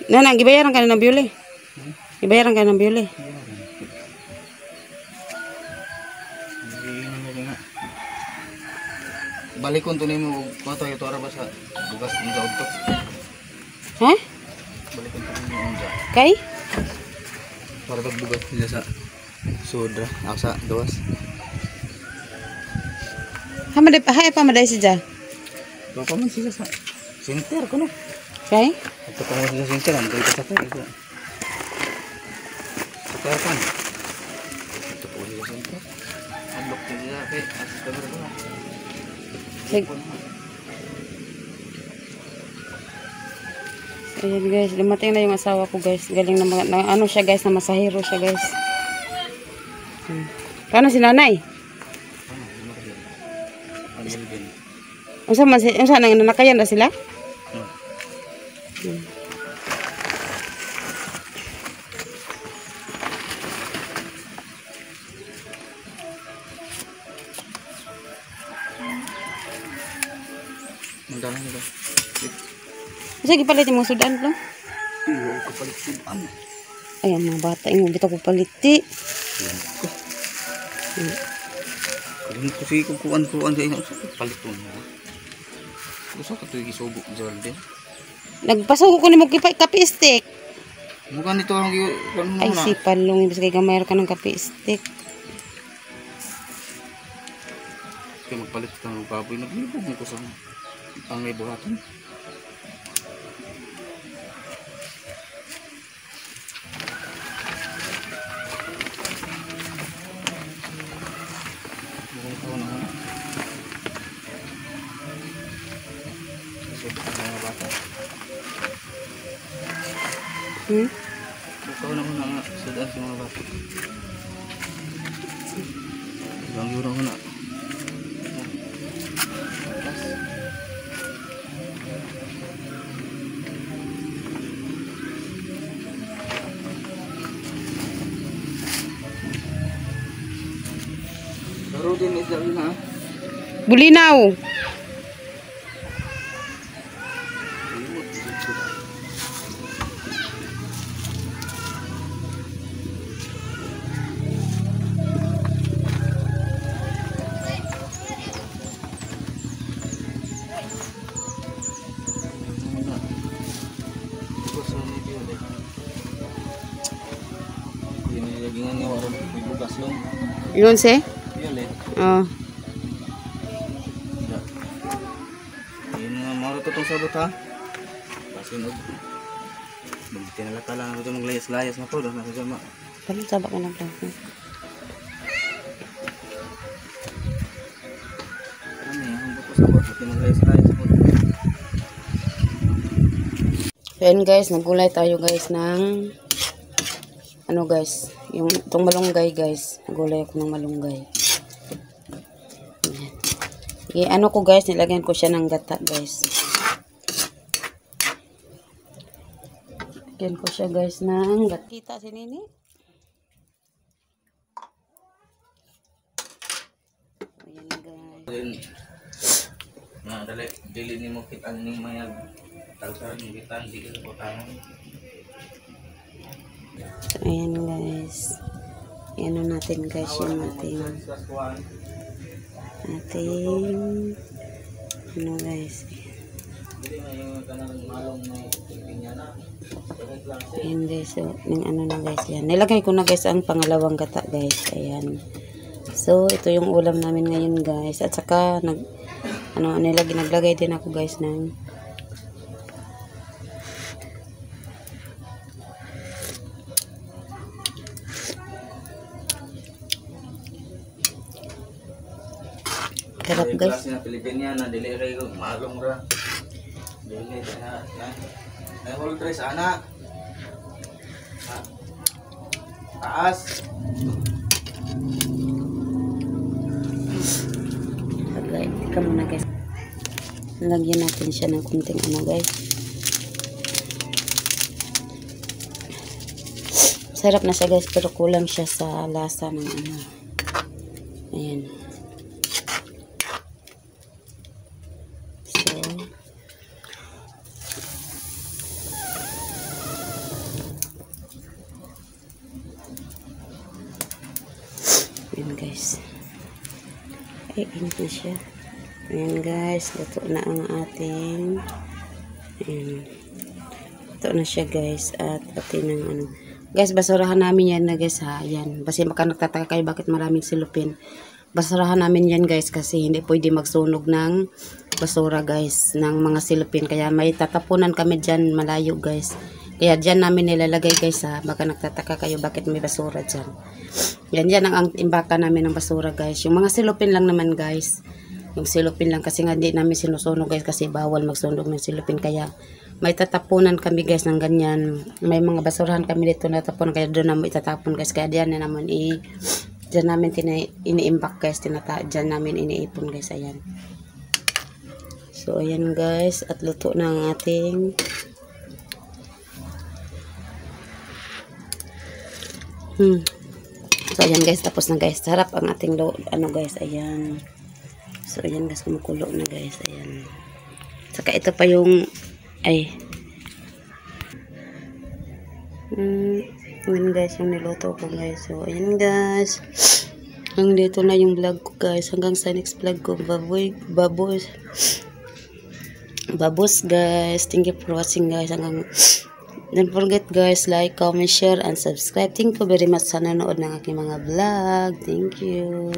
Nana, gibayaran ka na ng biyuli. Gibayaran ka ng biyuli. Balik ko tunay mo mato ito ara ba sa bugas ng jaod to. Ha? Balik ko tunay mo unja. Kay? Para pagbugas nila sa sudra, asa gawas. Hamaday pa hay pa maday si Ja. To pa man sila sa center ko no. Kay? Ito pa man sila sa center, ang dito sa ito. Sa kan. Ito po sila sa center. Unlock nila kay as cover ko na. Sige. Ayan guys, dumating na yung asawa ko guys. Galing na ano siya guys, na masahero siya guys. Paano si nanay? Unsa nang nanakayan na sila? Mandalan nila. Sige palit yung mga sudan no? Iyo ko palit sudan. Ayan mga bata, yung bitaw ko paliti. Kung ko sige kuan sa inyo paliton mo. Gusto ko tuig isubok Jordan. Nagpasok ko ni mo kape stick. Mukha nito ang Ay si palong ibig kay gamay ka ng kape stick. Kaya magpalit ka ng baboy, naglibog mo ko sa ang may buhatan. Buong taon na una. Kasi sa mga bata. Buong taon na una nga, sadaan sa mga bata. Ibang yun na una. Laro din is dali na. Bulinaw. Ini lagi nga waran bugas lang. Yun si? Violet. Oh. Ini nga maro to tong sabot ha. Pasinog. Tinalata lang ito maglayas-layas na po doon nasa jama. Palit sabak ka ng plato. Ano yan? Ang buto sabot. Maglayas-layas po. Ayan guys, naggulay tayo guys ng ano guys, yung itong malunggay guys. Naggulay ako ng malunggay. Okay, ano ko guys, nilagyan ko siya ng gata guys. Lagyan ko siya guys ng gata. Kita si Nini? Ayan guys. Nah, dili ni mo kitang ni mayag. Talsar ni kitang di ko tanong. So, ayan guys. Ayan natin guys yung ating ano guys. Ayan guys. So, yung ano na guys. Yan. Nilagay ko na guys ang pangalawang gata guys. Ayan. So, ito yung ulam namin ngayon guys. At saka, naglagay din ako guys ng sarap guys. Na Pilipina na dili ray ko malong ra. Dili na. Ay hold dress ana. Taas. Lagay ka muna guys. Lagyan natin siya ng kunting ano guys. Sarap na siya guys, pero kulang siya sa lasa ng ano. Ayan. So, Ayan guys. Ay, init na siya. Ayan guys, luto na ang ating ayan. Luto na siya guys. At atin ng ano. Guys, basurahan namin yan na guys ha. Ayan. Kasi baka nagtataka kayo bakit maraming silupin. Basurahan namin yan guys kasi hindi pwede magsunog ng basura guys ng mga silupin. Kaya may tatapunan kami dyan malayo guys. Kaya dyan namin nilalagay guys ha. Baka nagtataka kayo bakit may basura dyan. Yan ang imbaka namin ng basura guys. Yung mga silupin lang naman guys. Yung silupin lang kasi nga hindi namin sinusunog guys kasi bawal magsunog ng silupin. Kaya may tatapunan kami guys ng ganyan. May mga basurahan kami dito natapon kaya doon namin itatapon guys. Kaya diyan na naman diyan namin ini-imbak guys. Diyan namin iniipon guys. Ayan. So ayan guys. At luto na ang ating So ayan guys. Tapos na guys. Sarap ang ating ano guys. Ayan. So ayan guys. Kumukulo na guys. Ayan. Saka ito pa yung yun guys yung niluto ko guys. So ayan guys, hanggang dito na yung vlog ko guys. Hanggang sa next vlog ko. Babos guys. Thank you for watching guys. Don't forget guys, like, comment, share, and subscribe. Thank you very much sa nanonood ng aking mga vlog. Thank you.